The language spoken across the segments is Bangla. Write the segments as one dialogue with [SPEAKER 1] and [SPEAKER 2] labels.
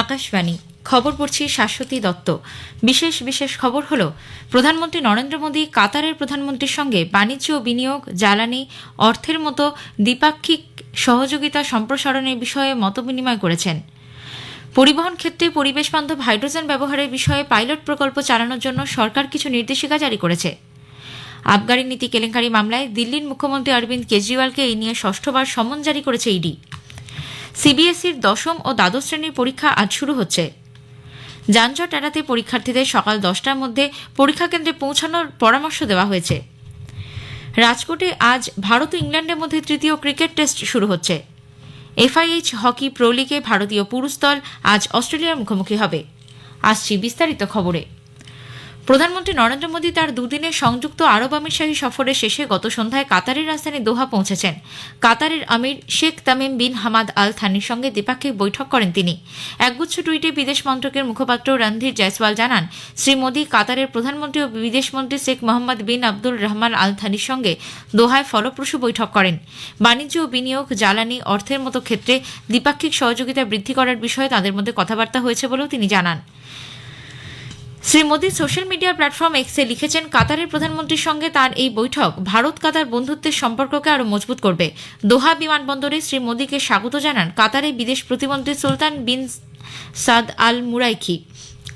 [SPEAKER 1] আকাশবাণী খবর পড়ছি শাশ্বতী দত্ত। বিশেষ খবর হল, প্রধানমন্ত্রী নরেন্দ্র মোদী কাতারের প্রধানমন্ত্রীর সঙ্গে বাণিজ্য ও বিনিয়োগ, জ্বালানি, অর্থের মতো দ্বিপাক্ষিক সহযোগিতা সম্প্রসারণের বিষয়ে মতবিনিময় করেছেন। পরিবহন ক্ষেত্রে পরিবেশ বান্ধব হাইড্রোজেন ব্যবহারের বিষয়ে পাইলট প্রকল্প চালানোর জন্য সরকার কিছু নির্দেশিকা জারি করেছে। আবগারি নীতি কেলেঙ্কারি মামলায় দিল্লির মুখ্যমন্ত্রী অরবিন্দ কেজরিওয়ালকে এই নিয়ে ষষ্ঠবার সমন জারি করেছে ইডি। সিবিএসইর দশম ও দ্বাদশ শ্রেণীর পরীক্ষা আজ শুরু হচ্ছে। যানজট এড়াতে পরীক্ষার্থীদের সকাল 10টার মধ্যে পরীক্ষা কেন্দ্রে পৌঁছানোর পরামর্শ দেওয়া হয়েছে। রাজকোটে আজ ভারত ও ইংল্যান্ডের মধ্যে তৃতীয় ক্রিকেট টেস্ট শুরু হচ্ছে। এফআইএইচ হকি প্রো লিগে ভারতীয় পুরুষ দল আজ অস্ট্রেলিয়ার মুখোমুখি হবে। আসছি বিস্তারিত খবরে। প্রধানমন্ত্রী নরেন্দ্র মোদী তার দুদিনের সংযুক্ত আরব আমিরশাহী সফরের শেষে গত সন্ধ্যায় কাতারের রাজধানী দোহা পৌঁছেছেন। কাতারের আমির Sheikh Tamim bin Hamad Al থানির সঙ্গে দ্বিপাক্ষিক বৈঠক করেন তিনি। একগুচ্ছ টুইটে বিদেশ মন্ত্রকের মুখপাত্র রণধীর জয়সওয়াল জানান, শ্রী মোদী কাতারের প্রধানমন্ত্রী ও বিদেশমন্ত্রী শেখ মোহাম্মদ বিন আব্দুল রহমান আল থানির সঙ্গে দোহায় ফলপ্রসূ বৈঠক করেন। বাণিজ্য ও বিনিয়োগ, জ্বালানি, অর্থের মতো ক্ষেত্রে দ্বিপাক্ষিক সহযোগিতা বৃদ্ধি করার বিষয়ে তাঁদের মধ্যে কথাবার্তা হয়েছে বলেও তিনি জানান। Shri Modi social media platform এক্সে লিখেছেন, কাতারের প্রধানমন্ত্রীর সঙ্গে তার এই বৈঠক ভারত কাতার বন্ধুত্বের সম্পর্ককে আরও মজবুত করবে। দোহা বিমানবন্দরে শ্রী মোদীকে স্বাগত জানান কাতারের বিদেশ প্রতিমন্ত্রী সুলতান বিন সাদ আল মুরাইকি।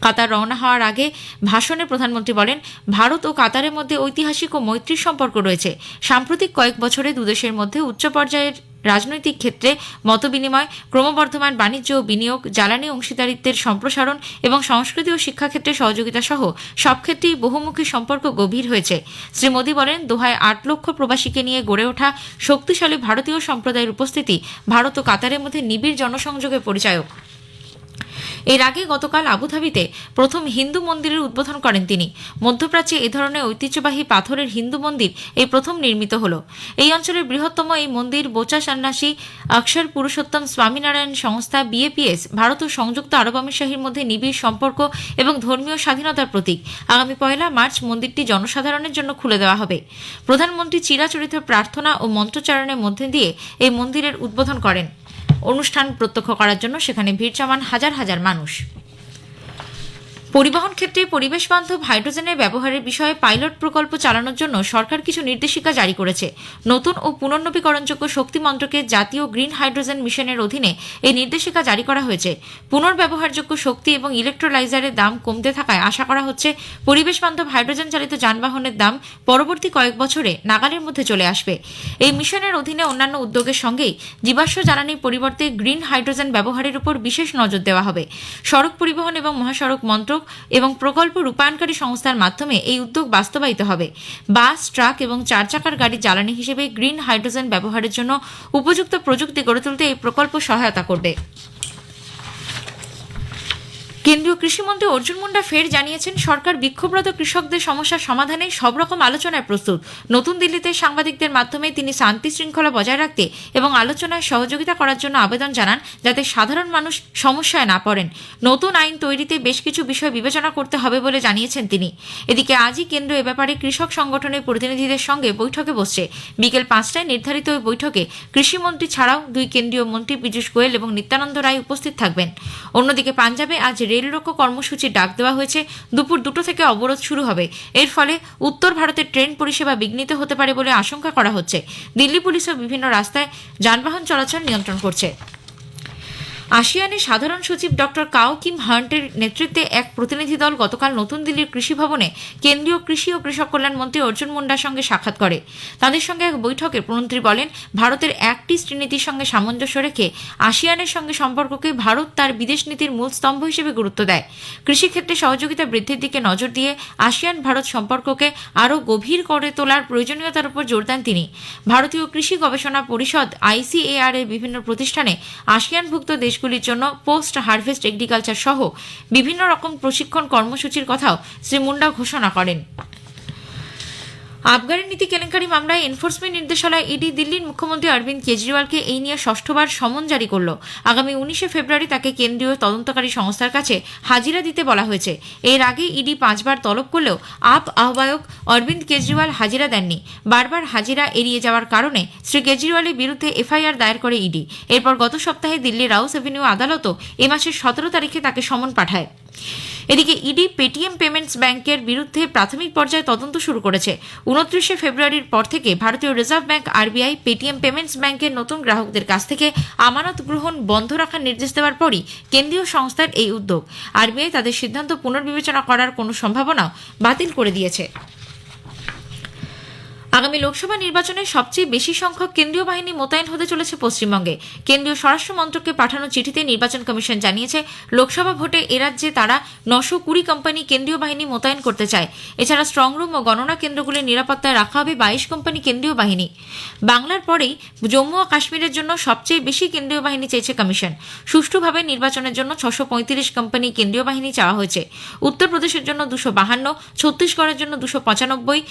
[SPEAKER 1] কাতার রওনা হওয়ার আগে ভাষণে প্রধানমন্ত্রী বলেন, ভারত ও কাতারের মধ্যে ঐতিহাসিক ও মৈত্রীর সম্পর্ক রয়েছে। সাম্প্রতিক কয়েক বছরে দুদেশের মধ্যে উচ্চ পর্যায়ের রাজনৈতিক ক্ষেত্রে মতবিনিময়, ক্রমবর্ধমান বাণিজ্য ও বিনিয়োগ, জ্বালানি অংশীদারিত্বের সম্প্রসারণ এবং সংস্কৃতি ও শিক্ষাক্ষেত্রে সহযোগিতা সহ সব ক্ষেত্রেই বহুমুখী সম্পর্ক গভীর হয়েছে। শ্রী মোদী বলেন, দোহায় 8 লক্ষ প্রবাসীকে নিয়ে গড়ে ওঠা শক্তিশালী ভারতীয় সম্প্রদায়ের উপস্থিতি ভারত ও কাতারের মধ্যে নিবিড় জনসংযোগের পরিচায়ক। এর আগে গতকাল আবুধাবিতে প্রথম হিন্দু মন্দিরের উদ্বোধন করেন তিনি। মধ্যপ্রাচ্যে এ ধরনের ঐতিহ্যবাহী পাথরের হিন্দু মন্দির এই প্রথম নির্মিত হল। এই অঞ্চলের বৃহত্তম এই মন্দির বোচা সন্ন্যাসী অক্ষর পুরুষোত্তম স্বামীনারায়ণ সংস্থা বিএপিএস ভারত ও সংযুক্ত আরব আমিরশাহীর মধ্যে নিবিড় সম্পর্ক এবং ধর্মীয় স্বাধীনতার প্রতীক। আগামী 1 মার্চ মন্দিরটি জনসাধারণের জন্য খুলে দেওয়া হবে। প্রধানমন্ত্রী চিরাচরিত প্রার্থনা ও মন্ত্রোচ্চারণের মধ্যে দিয়ে এই মন্দিরের উদ্বোধন করেন। অনুষ্ঠান প্রত্যক্ষ করার জন্য সেখানে ভিড় জমান হাজার হাজার মানুষ। পরিবহন ক্ষেত্রে পরিবেশ বান্ধব হাইড্রোজেনের ব্যবহারের বিষয়ে পাইলট প্রকল্প চালানোর জন্য সরকার কিছু নির্দেশিকা জারি করেছে। নতুন ও পুনর্নবীকরণযোগ্য শক্তি মন্ত্রকের জাতীয় গ্রিন হাইড্রোজেন মিশনের অধীনে এই নির্দেশিকা জারি করা হয়েছে। পুনর্ব্যবহারযোগ্য শক্তি এবং ইলেকট্রোলাইজারের দাম কমতে থাকায় আশা করা হচ্ছে পরিবেশ বান্ধব হাইড্রোজেন চালিত যানবাহনের দাম পরবর্তী কয়েক বছরে নাগালের মধ্যে চলে আসবে। এই মিশনের অধীনে অন্যান্য উদ্যোগের সঙ্গেই জীবাশ্ম জ্বালানির পরিবর্তে গ্রিন হাইড্রোজেন ব্যবহারের উপর বিশেষ নজর দেওয়া হবে। সড়ক পরিবহন এবং মহাসড়ক মন্ত্রক এবং প্রকল্প রূপায়ণকারী সংস্থার মাধ্যমে এই উদ্যোগ বাস্তবায়িত হবে। বাস, ট্রাক এবং 4 চাকার গাড়ির জ্বালানি হিসেবে গ্রিন হাইড্রোজেন ব্যবহারের জন্য উপযুক্ত প্রযুক্তি গড়ে তুলতে এই প্রকল্প সহায়তা করবে। কেন্দ্রীয় কৃষিমন্ত্রী অর্জুন মুন্ডা ফের জানিয়েছেন, সরকার বিক্ষোভরত কৃষকদের সমস্যার সমাধানে সব রকম আলোচনায় প্রস্তুত। নতুন দিল্লিতে সাংবাদিকদের মাধ্যমে তিনি শান্তি শৃঙ্খলা বজায় রাখতে এবং আলোচনায় সহযোগিতা করার জন্য আবেদন জানান, যাতে সাধারণ মানুষ সমস্যায় না পড়েন। নতুন আইন তৈরিতে বেশ কিছু বিষয় বিবেচনা করতে হবে বলে জানিয়েছেন তিনি। এদিকে আজই কেন্দ্র এ ব্যাপারে কৃষক সংগঠনের প্রতিনিধিদের সঙ্গে বৈঠকে বসছে। বিকেল 5টায় নির্ধারিত ওই বৈঠকে কৃষিমন্ত্রী ছাড়াও 2 কেন্দ্রীয় মন্ত্রী পীযূষ গোয়েল এবং নিত্যানন্দ রায় উপস্থিত থাকবেন। অন্যদিকে পাঞ্জাবে আজ রেল রোকো কর্মসূচির ডাক দেওয়া হয়েছে। দুপুর 2টো থেকে অবরোধ শুরু হবে। এর ফলে উত্তর ভারতের ট্রেন পরিষেবা বিঘ্নিত হতে পারে বলে আশঙ্কা করা হচ্ছে। দিল্লি পুলিশও বিভিন্ন রাস্তায় যানবাহন চলাচল নিয়ন্ত্রণ করছে। আসিয়ানের সাধারণ সচিব ডক্টর কাও কিম হান্টের নেতৃত্বে এক প্রতিনিধি দল গতকাল নতুন দিল্লির কৃষি ভবনে কেন্দ্রীয় কৃষি ও কৃষক কল্যাণ মন্ত্রী অর্জুন মুন্ডার সঙ্গে সাক্ষাৎ করে। তাদের সঙ্গে এক বৈঠকে মন্ত্রী বলেন, ভারতের অ্যাক্ট ইস্ট নীতির সঙ্গে সামঞ্জস্য রেখে আসিয়ানের সঙ্গে সম্পর্ককে ভারত তার বিদেশ নীতির মূল স্তম্ভ হিসেবে গুরুত্ব দেয়। কৃষিক্ষেত্রে সহযোগিতা বৃদ্ধির দিকে নজর দিয়ে আসিয়ান ভারত সম্পর্ককে আরও গভীর করে তোলার প্রয়োজনীয়তার উপর জোর দেন তিনি। ভারতীয় কৃষি গবেষণা পরিষদ ICAR এর বিভিন্ন প্রতিষ্ঠানে আসিয়ানভুক্ত দেশগুলির জন্য পোস্ট হারভেস্ট এগ্রিকালচার সহ বিভিন্ন রকম প্রশিক্ষণ কর্মসূচির কথাও শ্রী মুন্ডা ঘোষণা করেন। আবগারি নীতি কেলেঙ্কারি মামলায় এনফোর্সমেন্ট নির্দেশালয় ইডি দিল্লির মুখ্যমন্ত্রী অরবিন্দ কেজরিওয়ালকে এই নিয়ে ষষ্ঠবার সমন জারি করল। আগামী 19শে ফেব্রুয়ারি তাকে কেন্দ্রীয় তদন্তকারী সংস্থার কাছে হাজিরা দিতে বলা হয়েছে। এর আগে ইডি 5 বার তলব করলেও আপ আহ্বায়ক অরবিন্দ কেজরিওয়াল হাজিরা দেননি। বারবার হাজিরা এড়িয়ে যাওয়ার কারণে শ্রী কেজরিওয়ালের বিরুদ্ধে এফআইআর দায়ের করে ইডি। এরপর গত সপ্তাহে দিল্লির রাউস এভিনিউ আদালতও এ মাসের 17 তারিখে তাকে সমন পাঠায়। এদিকে ইডি পেটিএম পেমেন্টস ব্যাংকের বিরুদ্ধে প্রাথমিক পর্যায়ে তদন্ত শুরু করেছে। 29শে ফেব্রুয়ারির পর থেকে ভারতীয় reserve bank RBI Paytm payments ব্যাংকের নতুন গ্রাহকদের কাছ থেকে আমানত গ্রহণ বন্ধ রাখার নির্দেশ দেওয়ার পরই কেন্দ্রীয় সংস্থার এই উদ্যোগ। আরবিআই তাদের সিদ্ধান্ত পুনর্বিবেচনা করার কোনো সম্ভাবনাও বাতিল করে দিয়েছে। আগামী লোকসভা নির্বাচনে সবচেয়ে বেশি সংখ্যক কেন্দ্রীয় বাহিনী মোতায়েন হতে চলেছে পশ্চিমবঙ্গে। কেন্দ্রীয় স্বরাষ্ট্র মন্ত্রককে পাঠানো চিঠিতে নির্বাচন কমিশন জানিয়েছে, লোকসভা ভোটে এ রাজ্যে তারা 920 কোম্পানি কেন্দ্রীয় বাহিনী মোতায়েন করতে চায়। এছাড়া স্ট্রংরুম ও গণনা কেন্দ্রগুলির নিরাপত্তায় রাখা হবে 22 কোম্পানি কেন্দ্রীয় বাহিনী। বাংলার পরেই জম্মু ও কাশ্মীরের জন্য সবচেয়ে বেশি কেন্দ্রীয় বাহিনী চেয়েছে কমিশন। সুষ্ঠুভাবে নির্বাচনের জন্য 635 কোম্পানি কেন্দ্রীয় বাহিনী চাওয়া হয়েছে। উত্তরপ্রদেশের জন্য 252, ছত্তিশগড়ের জন্য 295,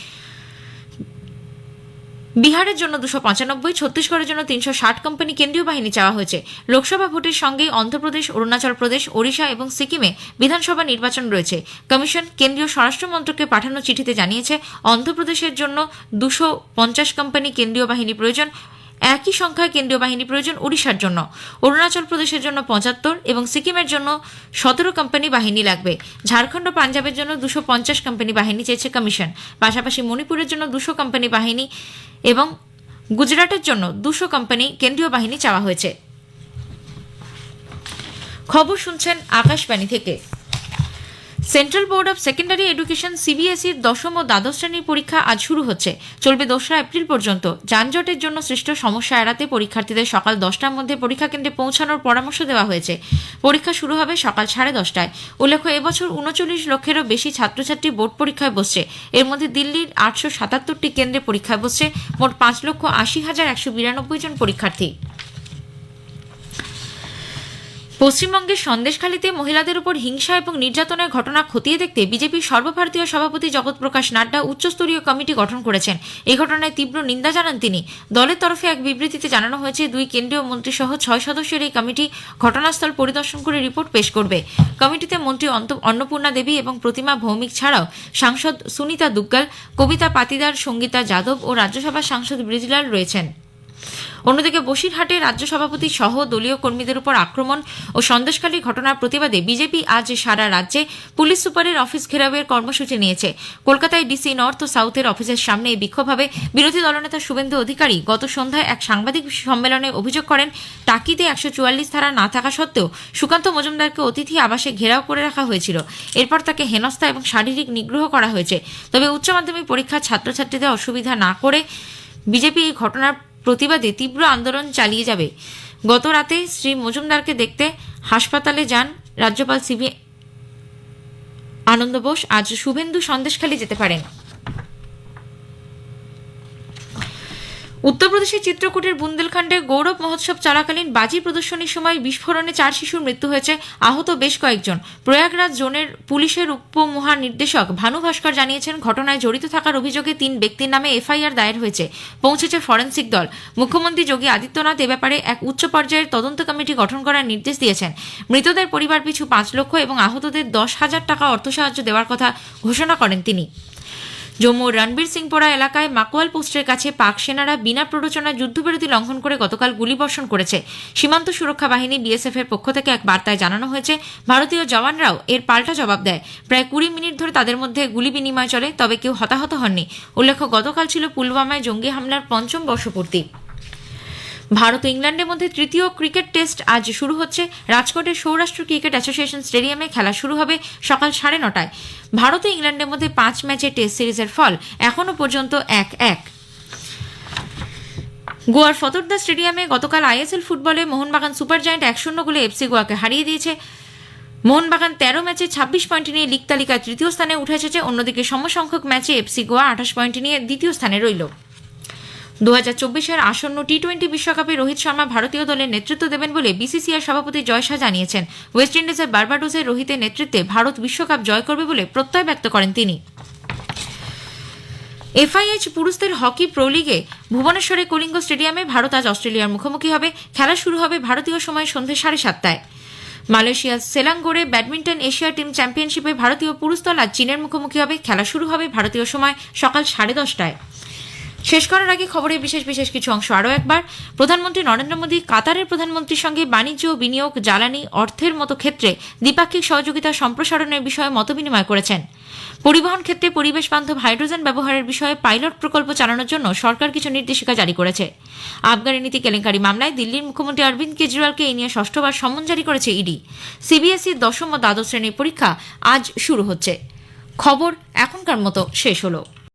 [SPEAKER 1] বিহারের জন্য 295, ছত্তিশগড়ের জন্য 360 কোম্পানি কেন্দ্রীয় বাহিনী চাওয়া হয়েছে। লোকসভা ভোটের সঙ্গেই অন্ধ্রপ্রদেশ, অরুণাচল প্রদেশ, ওড়িশা এবং সিকিমে বিধানসভা নির্বাচন রয়েছে। কমিশন কেন্দ্রীয় স্বরাষ্ট্র মন্ত্রককে পাঠানো চিঠিতে জানিয়েছে, অন্ধ্রপ্রদেশের জন্য 250 কোম্পানি কেন্দ্রীয় বাহিনী প্রয়োজন। একই সংখ্যায় কেন্দ্রীয় বাহিনী প্রয়োজন ওড়িশার জন্য। অরুণাচল প্রদেশের জন্য 75 এবং সিকিমের জন্য 17 কোম্পানি বাহিনী লাগবে। ঝাড়খণ্ড ও পাঞ্জাবের জন্য 250 কোম্পানি বাহিনী চেয়েছে কমিশন। পাশাপাশি মণিপুরের জন্য 200 কোম্পানি বাহিনী এবং গুজরাটের জন্য 200 কোম্পানি কেন্দ্রীয় বাহিনী চাওয়া হয়েছে। খবর শুনছেন আকাশবাণী থেকে। Central Board of Secondary Education সিবিএসইর 10ম ও দ্বাদশ শ্রেণীর পরীক্ষা আজ শুরু হচ্ছে, চলবে 2রা এপ্রিল পর্যন্ত। যানজটের জন্য সৃষ্ট সমস্যা এড়াতে পরীক্ষার্থীদের সকাল 10টার মধ্যে পরীক্ষা কেন্দ্রে পৌঁছানোর পরামর্শ দেওয়া হয়েছে। পরীক্ষা শুরু হবে সকাল 10:30টায়। উল্লেখ্য, এবছর 39 লক্ষেরও বেশি ছাত্রছাত্রী বোর্ড পরীক্ষায় বসছে। এর মধ্যে দিল্লির 877টি কেন্দ্রে পরীক্ষায় বসছে মোট 5,80,192 জন পরীক্ষার্থী। পশ্চিমবঙ্গের সন্দেশখালীতে মহিলাদের উপর হিংসা এবং নির্যাতনের ঘটনা খতিয়ে দেখতে বিজেপির সর্বভারতীয় সভাপতি জগৎ প্রকাশ নাড্ডা উচ্চস্তরীয় কমিটি গঠন করেছেন। এই ঘটনায় তীব্র নিন্দা জানান তিনি। দলের তরফে এক বিবৃতিতে জানানো হয়েছে, 2 কেন্দ্রীয় মন্ত্রী সহ 6 সদস্যের এই কমিটি ঘটনাস্থল পরিদর্শন করে রিপোর্ট পেশ করবে। কমিটিতে মন্ত্রী অন্নপূর্ণা দেবী এবং প্রতিমা ভৌমিক ছাড়াও সাংসদ সুনিতা দুগ্গাল, কবিতা পাতিদার, সঙ্গীতা যাদব ও রাজ্যসভার সাংসদ ব্রিজলাল রয়েছেন। অন্যদিকে বসিরহাটে রাজ্য সভাপতি সহ দলীয় কর্মীদের উপর আক্রমণ ও সন্দেশখালীর ঘটনার প্রতিবাদে বিজেপি আজ সারা রাজ্যে পুলিশ সুপারের অফিস ঘেরাওয়ের কর্মসূচি নিয়েছে। কলকাতায় ডিসি নর্থ ও সাউথের অফিসের সামনে এই বিক্ষোভ হবে। বিরোধী দলনেতা শুভেন্দু অধিকারী গত সন্ধ্যায় এক সাংবাদিক সম্মেলনে অভিযোগ করেন, টাকিতে 144 ধারা না থাকা সত্ত্বেও সুকান্ত মজুমদারকে অতিথি আবাসে ঘেরাও করে রাখা হয়েছিল। এরপর তাকে হেনস্থা এবং শারীরিক নিগ্রহ করা হয়েছে। তবে উচ্চ মাধ্যমিক পরীক্ষার ছাত্রছাত্রীদের অসুবিধা না করে বিজেপি এই ঘটনার প্রতিবাদে তীব্র আন্দোলন চালিয়ে যাবে। গত রাতে শ্রী মজুমদারকে দেখতে হাসপাতালে যান রাজ্যপাল সিবি আনন্দ বোস। আজ শুভেন্দু সন্দেশখালী যেতে পারেন। উত্তরপ্রদেশের চিত্রকূটের বুন্দেলখণ্ডে গৌরব মহোৎসব চলাকালীন বাজি প্রদর্শনীর সময় বিস্ফোরণে 4 শিশুর মৃত্যু হয়েছে, আহত বেশ কয়েকজন। প্রয়াগরাজ জোনের পুলিশের উপমহানির্দেশক ভানু ভাস্কর জানিয়েছেন, ঘটনায় জড়িত থাকার অভিযোগে 3 ব্যক্তির নামে এফআইআর দায়ের হয়েছে। পৌঁছেছে ফরেন্সিক দল। মুখ্যমন্ত্রী যোগী আদিত্যনাথ এ ব্যাপারে এক উচ্চ পর্যায়ের তদন্ত কমিটি গঠন করার নির্দেশ দিয়েছেন। মৃতদের পরিবার পিছু 5 লক্ষ এবং আহতদের 10,000 টাকা অর্থসাহায্য দেওয়ার কথা ঘোষণা করেন তিনি। জম্মুর রণবীর সিংপোরা এলাকায় মাকওয়াল পোস্টের কাছে পাক সেনারা বিনা প্ররোচনায় যুদ্ধবিরতি লঙ্ঘন করে গতকাল গুলিবর্ষণ করেছে। সীমান্ত সুরক্ষা বাহিনী বিএসএফ এর পক্ষ থেকে এক বার্তায় জানানো হয়েছে, ভারতীয় জওয়ানরাও এর পাল্টা জবাব দেয়। প্রায় 20 মিনিট ধরে তাদের মধ্যে গুলি বিনিময় চলে, তবে কেউ হতাহত হননি। উল্লেখ্য, গতকাল ছিল পুলওয়ামায় জঙ্গি হামলার 5ম বর্ষপূর্তি। ভারত ও ইংল্যান্ডের মধ্যে তৃতীয় ক্রিকেট টেস্ট আজ শুরু হচ্ছে। রাজকোটের সৌরাষ্ট্র ক্রিকেট অ্যাসোসিয়েশন স্টেডিয়ামে খেলা শুরু হবে সকাল 9:30টায়। ভারত ও ইংল্যান্ডের মধ্যে 5 ম্যাচের টেস্ট সিরিজের ফল এখনও পর্যন্ত 1-1। গোয়ার ফতোরদা স্টেডিয়ামে গতকাল আইএসএল ফুটবলে মোহনবাগান সুপার জায়ান্ট 1-0 গোলে এফসি গোয়াকে হারিয়ে দিয়েছে। মোহনবাগান 13 ম্যাচে 26 পয়েন্ট নিয়ে লিগ তালিকায় তৃতীয় স্থানে উঠে এসেছে। অন্যদিকে সমসংখ্যক ম্যাচে এফসি গোয়া 28 পয়েন্ট নিয়ে দ্বিতীয় স্থানে রইল। 2024-এর আসন্ন টি-20 বিশ্বকাপে রোহিত শর্মা ভারতীয় দলের নেতৃত্ব দেবেন বলে বিসিসিআই সভাপতি জয় শাহ জানিয়েছেন। ওয়েস্ট ইন্ডিজের বার্বাডোসে রোহিতের নেতৃত্বে ভারত বিশ্বকাপ জয় করবে বলে প্রত্যয় ব্যক্ত করেন তিনি। এফআইএইচ পুরুষদের হকি প্রো লিগে ভুবনেশ্বরে কলিঙ্গ স্টেডিয়ামে ভারত আজ অস্ট্রেলিয়ার মুখোমুখি হবে। খেলা শুরু হবে ভারতীয় সময় সন্ধ্যে 7:30টায়। মালয়েশিয়ার সেলাঙ্গোরে ব্যাডমিন্টন এশিয়া টিম চ্যাম্পিয়নশিপে ভারতীয় পুরুষ দল আজ চীনের মুখোমুখি হবে। খেলা শুরু হবে ভারতীয় সময় সকাল 10:30টায়। শেষ করার আগে খবরের বিশেষ বিশেষ কিছু অংশ আরও একবার। প্রধানমন্ত্রী নরেন্দ্র মোদী কাতারের প্রধানমন্ত্রীর সঙ্গে বাণিজ্য, বিনিয়োগ, জ্বালানি, অর্থের মতো ক্ষেত্রে দ্বিপাক্ষিক সহযোগিতা সম্প্রসারণের বিষয়ে মতবিনিময় করেছেন। পরিবহন ক্ষেত্রে পরিবেশ বান্ধব হাইড্রোজেন ব্যবহারের বিষয়ে পাইলট প্রকল্প চালানোর জন্য সরকার কিছু নির্দেশিকা জারি করেছে। আবগারি নীতি কেলেঙ্কারি মামলায় দিল্লির মুখ্যমন্ত্রী অরবিন্দ কেজরিওয়ালকে এই নিয়ে 6বার সমন জারি করেছে ইডি। সিবিএসইর 10ম ও দ্বাদশ শ্রেণীর পরীক্ষা আজ শুরু হচ্ছে। খবর এখনকার মতো শেষ হলো।